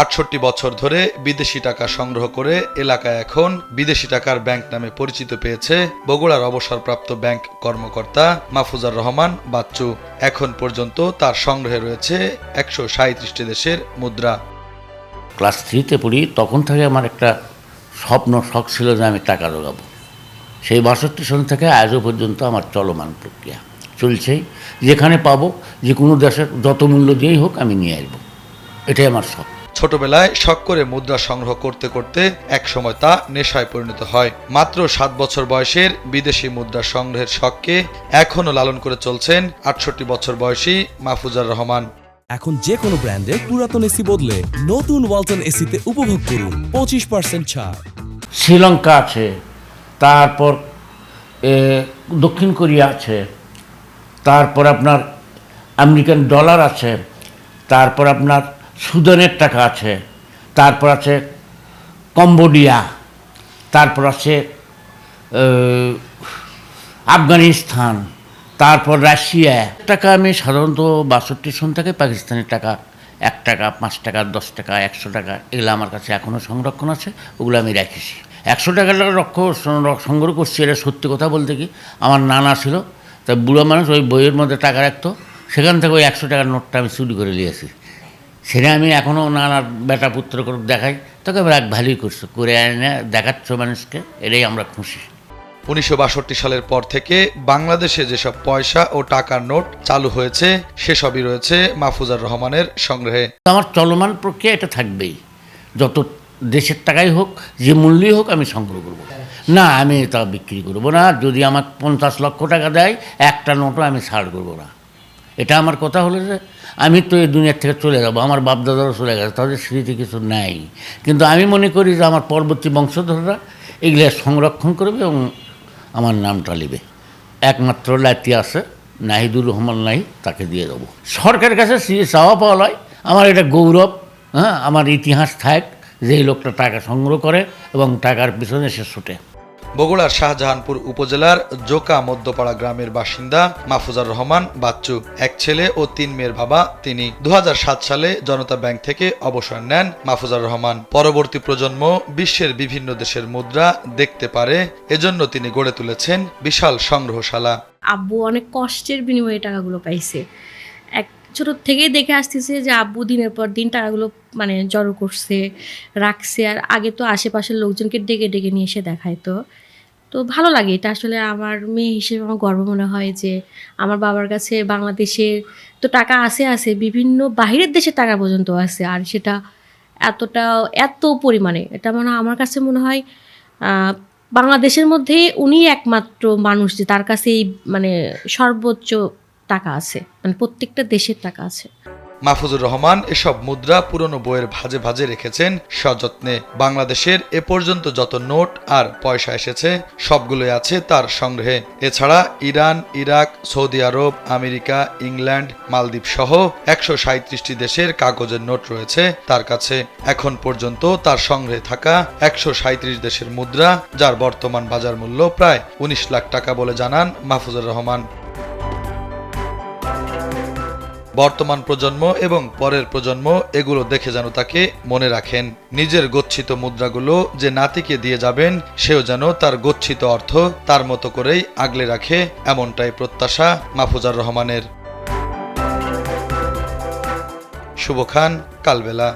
৬৮ বছর ধরে বিদেশি টাকা সংগ্রহ করে এলাকায় এখন বিদেশি টাকার ব্যাংক নামে পরিচিত পেয়েছে বগুড়ার অবসরপ্রাপ্ত ব্যাংক কর্মকর্তা মাহফুজার রহমান বাচ্চু। এখন পর্যন্ত তার সংগ্রহে রয়েছে ১৩৭টি দেশের মুদ্রা। ক্লাস 3-তে পড়ি, তখন থেকে আমার একটা শখ ছিল যে আমি টাকা জোগাবো। সেই ৬২ সন থেকে আজও পর্যন্ত আমার চলমান প্রক্রিয়া চলছেই। যেখানে পাবো, যে কোনো দেশের যত মূল্য দিয়েই হোক আমি নিয়ে আসবো, এটাই আমার শখ। ছোটবেলায় শখ করে মুদ্রা সংগ্রহ করতে করতে একসময় তা নেশায় পরিণত হয়। মাত্র 7 বছর বয়সের বিদেশি মুদ্রা সংগ্রহের শখকে এখনও লালন করে চলছেন ৬৮ বছর বয়সী মাহফুজার রহমান। এখন যে কোনো ব্র্যান্ডের পুরাতন এসি বদলে নতুন ওয়ালটন এসিতে উপভোগ করুন 25% ছাড়। শ্রীলঙ্কা আছে, তারপর দক্ষিণ কোরিয়া আছে, তারপর আপনার আমেরিকান ডলার আছে, তারপর আপনার সুদানের টাকা আছে, তারপর আছে কম্বোডিয়া, তারপর আছে আফগানিস্তান, তারপর রাশিয়া। টাকা আমি সাধারণত ৬২ সন থেকে পাকিস্তানি টাকা 1 টাকা, 5 টাকা, 10 টাকা, 100 টাকা, এগুলো আমার কাছে এখনও সংরক্ষণ আছে, ওগুলো আমি রেখেছি। 100 টাকার সংগ্রহ করছি, এটা সত্যি কথা বলতে কি, আমার নানা ছিল, তা বুড়ো মানুষ ওই বইয়ের মধ্যে টাকা রাখতো, সেখান থেকে ওই 100 টাকার নোটটা আমি চুরি করে নিয়েছি। সেটা আমি এখনও নানার বেটা পুত্র করে দেখাই, তোকে ভালোই করছো, করে এনে দেখাচ্ছ মানুষকে, এটাই আমরা খুশি। ১৯৬২ সালের পর থেকে বাংলাদেশে যেসব পয়সা ও টাকার নোট চালু হয়েছে সেসবই রয়েছে মাহফুজার রহমানের সংগ্রহে। আমার চলমান প্রক্রিয়া এটা থাকবেই, যত দেশের টাকাই হোক, যে মূল্যই হোক, আমি সংগ্রহ করব না, আমি তা বিক্রি করব না। যদি আমার 50 লক্ষ টাকা দেয়, একটা নোটও আমি ছাড় করব না। এটা আমার কথা হলো যে আমি তো এই দুনিয়ার থেকে চলে যাব, আমার বাপদাদারও চলে গেছে, তাদের স্মৃতি কিছু নাই, কিন্তু আমি মনে করি যে আমার পরবর্তী বংশধররা এগুলো সংরক্ষণ করবে এবং আমার নামটা নেবে। একমাত্র লাইতি আছে নাহিদুর রহমান নাহিদ, তাকে দিয়ে দেবো। সরকারের কাছে চাওয়া পাওয়া নয়, আমার এটা গৌরব। আমার ইতিহাস থাক যে এই লোকটা টাকা সংগ্রহ করে এবং টাকার পিছনে সে ছুটে। বগুড়ার শাহজাহানপুর উপজেলার জোকা মধ্যপাড়া গ্রামের বাসিন্দা মাহফুজার রহমান বাচ্চু। এক ছেলে ও 3 মেয়ের বাবা তিনি। 2007 সালে জনতা ব্যাংক থেকে অবসর নেন মাহফুজার রহমান। পরবর্তী প্রজন্ম বিশ্বের বিভিন্ন দেশের মুদ্রা দেখতে পারে, এজন্য তিনি গড়ে তুলেছেন বিশাল সংগ্রহশালা। আব্বু অনেক কষ্টের বিনিময়ে টাকাগুলো পাইছে। এক ছোট থেকেই দেখে আসতেছে যে আব্বু দিনের পর দিন টাকাগুলো জড়ো করছে, রাখছে। আর আগে তো আশেপাশের লোকজনকে ডেকে ডেকে নিয়ে এসে দেখাইতো। তো ভালো লাগে, এটা আসলে আমার মেয়ে হিসেবে আমার গর্ব মনে হয় যে আমার বাবার কাছে বাংলাদেশের তো টাকা আছে, বিভিন্ন বাহিরের দেশের টাকা পর্যন্ত আছে, আর সেটা এত পরিমাণে, এটা আমার কাছে মনে হয় বাংলাদেশের মধ্যে উনি একমাত্র মানুষ যে তার কাছে এই সর্বোচ্চ টাকা আছে, প্রত্যেকটা দেশের টাকা আছে। মাহফুজুর রহমান এসব মুদ্রা পুরনো বইয়ের ভাঁজে ভাঁজে রেখেছেন সযত্নে। বাংলাদেশের এ পর্যন্ত যত নোট আর পয়সা এসেছে সবগুলোই আছে তার সংগ্রহে। এছাড়া ইরান, ইরাক, সৌদি আরব, আমেরিকা, ইংল্যান্ড, মালদ্বীপ সহ ১৩৭টি দেশের কাগজের নোট রয়েছে তার কাছে। এখন পর্যন্ত তার সংগ্রহে থাকা ১৩৭ দেশের মুদ্রা, যার বর্তমান বাজার মূল্য প্রায় ১৯ লাখ টাকা বলে জানান মাহফুজুর রহমান। বর্তমান প্রজন্ম এবং পরের প্রজন্ম এগুলো দেখে যেন তাকে মনে রাখেন। নিজের গচ্ছিত মুদ্রাগুলো যে নাতিকে দিয়ে যাবেন, সেও যেন তার গচ্ছিত অর্থ তার মতো করেই আগলে রাখে, এমনটাই প্রত্যাশা মাহফুজার রহমানের। শুভ খান, কালবেলা।